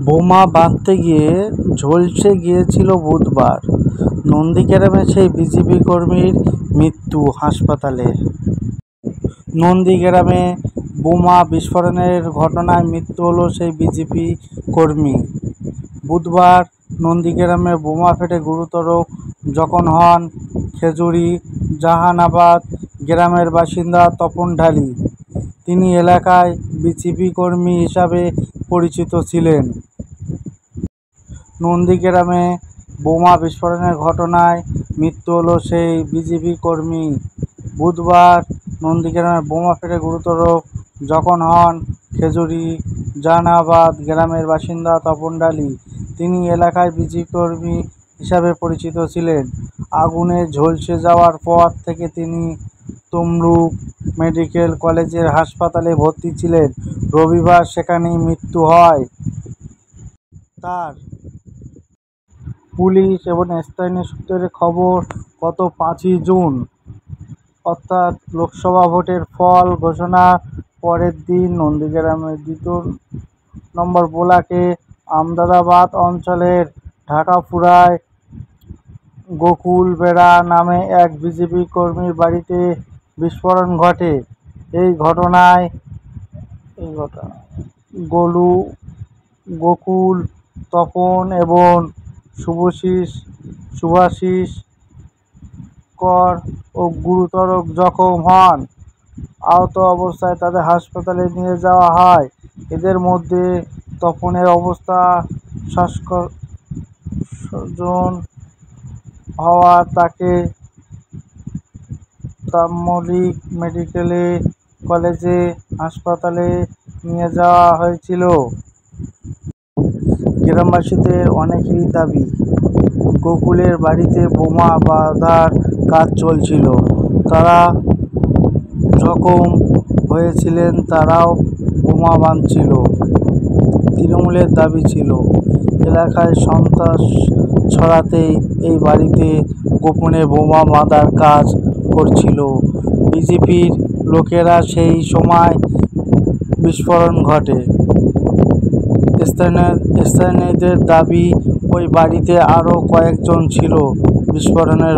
বোমা বাঁধতে গিয়ে ঝলসে গিয়েছিল বুধবার। নন্দীগ্রামে সেই বিজেপি কর্মীর মৃত্যু হাসপাতালে। নন্দীগ্রামে বোমা বিস্ফোরণের ঘটনায় মৃত্যু হল সেই বিজেপি কর্মী। বুধবার নন্দীগ্রামে বোমা ফেটে গুরুতর জখম হন খেজুরি জাহানাবাদ গ্রামের বাসিন্দা তপন ঢালি। তিনি এলাকায় বিজেপি কর্মী হিসাবে পরিচিত ছিলেন। নন্দীগ্রামে বোমা বিস্ফোরণের ঘটনায় মৃত্যু হল সেই বিজেপি কর্মী। বুধবার নন্দীগ্রামে বোমা ফেটে গুরুতর জখম হন খেজুরি জাহানাবাদ গ্রামের বাসিন্দা তপন ঢালি। তিনি এলাকায় বিজেপি কর্মী হিসাবে পরিচিত ছিলেন। আগুনে ঝলসে যাওয়ার পর থেকে তিনি তমলুক মেডিকেল কলেজের হাসপাতালে ভর্তি ছিলেন। রবিবার সেখানেই মৃত্যু হয় তার। পুলিশ এবং স্থানীয় সূত্রে খবর, গত 5ই জুন অর্থাৎ লোকসভা ভোটের ফল ঘোষণার পরের দিন নন্দীগ্রামের 2 নম্বর ব্লকে আমদাবাদ অঞ্চলের ঢাকাপুরায় গোকুল বেরা নামে এক বিজেপি কর্মীর বাড়িতে বিস্ফোরণ ঘটে। এই ঘটনায় গোকুল, তপন এবং শুভাশিস কর গুরুতর জখম হন। আহত অবস্থায় তাদের হাসপাতালে নিয়ে যাওয়া হয়। এদের মধ্যে তপনের অবস্থা শ্বাসকষ্ট হওয়ায় তাকে তমলুক মেডিকেল কলেজ হাসপাতালে নিয়ে যাওয়া হয়েছিল। গ্রামবাসীদের অনেকেরই দাবি, গোকুলের বাড়িতে বোমা বাঁধার কাজ চলছিল। তারা জখম হয়েছিলেন, তারাও বোমা বাঁধছিল। তৃণমূলের দাবি ছিল, এলাকায় সন্ত্রাস ছড়াতেই এই বাড়িতে গোপনে বোমা বাঁধার কাজ করছিল বিজেপির লোকেরা। সেই সময় বিস্ফোরণ ঘটে। স্থানীয়দের দাবি, ওই বাড়িতে আরও কয়েকজন ছিল। বিস্ফোরণের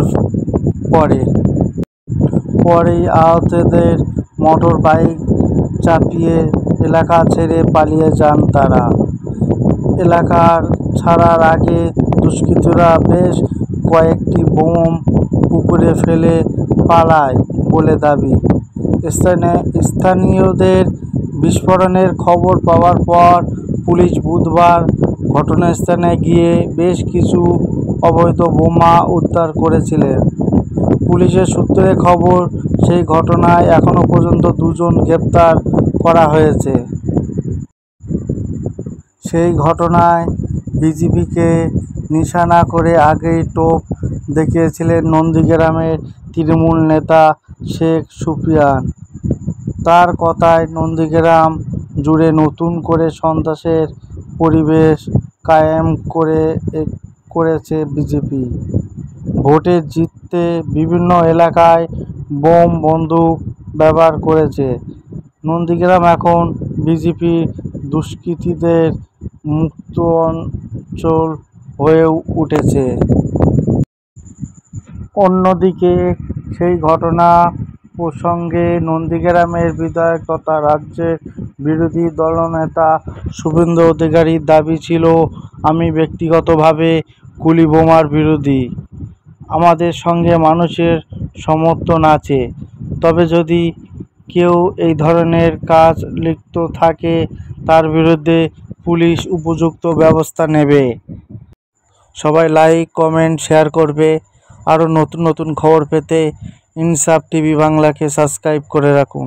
পরেই আহতদের মোটর বাইক চাপিয়ে এলাকা ছেড়ে পালিয়ে যান তারা। এলাকা ছাড়ার আগে দুষ্কৃতীরা বেশ কয়েকটি বোম পুকুরে ফেলে পালায় বলে দাবি। স্থানীয়দের বিস্ফোরণের খবর পাওয়ার পর পুলিশ বুধবার ঘটনাস্থলে গিয়ে বেশ কিছু অবৈধ বোমা উদ্ধার করেছিল। পুলিশের সূত্রে খবর, সেই ঘটনায় এখনো পর্যন্ত 2 জন গ্রেপ্তার করা হয়েছে। সেই ঘটনায় বিজেপিকে নিশানা করে আগেই টোপ দেখিয়েছিলেন নন্দীগ্রামের তৃণমূল নেতা শেখ সুফিয়ান। তার কথায়, নন্দীগ্রাম জুড়ে নতুন করে সন্ত্রাসের পরিবেশ কায়েম করেছে বিজেপি। ভোটে জিততে বিভিন্ন এলাকায় বোম বন্দুক ব্যবহার করছে। নন্দীগ্রাম এখন বিজেপি দুষ্কৃতীদের মুক্ত অঞ্চল হয়ে উঠেছে। অন্যদিকে সেই ঘটনা প্রসঙ্গে নন্দীগ্রামের বিধায়ক তথা রাজ্যের বিরোধী দলনেতা শুভেন্দু অধিকারীর দাবি ছিল, আমি ব্যক্তিগতভাবে গুলি বোমার বিরোধী। আমাদের সঙ্গে মানুষের সমর্থন আছে। তবে যদি কেউ এই ধরনের কাজ লিপ্ত থাকে তার বিরুদ্ধে পুলিশ উপযুক্ত ব্যবস্থা নেবে। সবাই লাইক, কমেন্ট, শেয়ার করবে। আরও নতুন নতুন খবর পেতে ইনসাফ টিভি বাংলাকে সাবস্ক্রাইব করে রাখুন।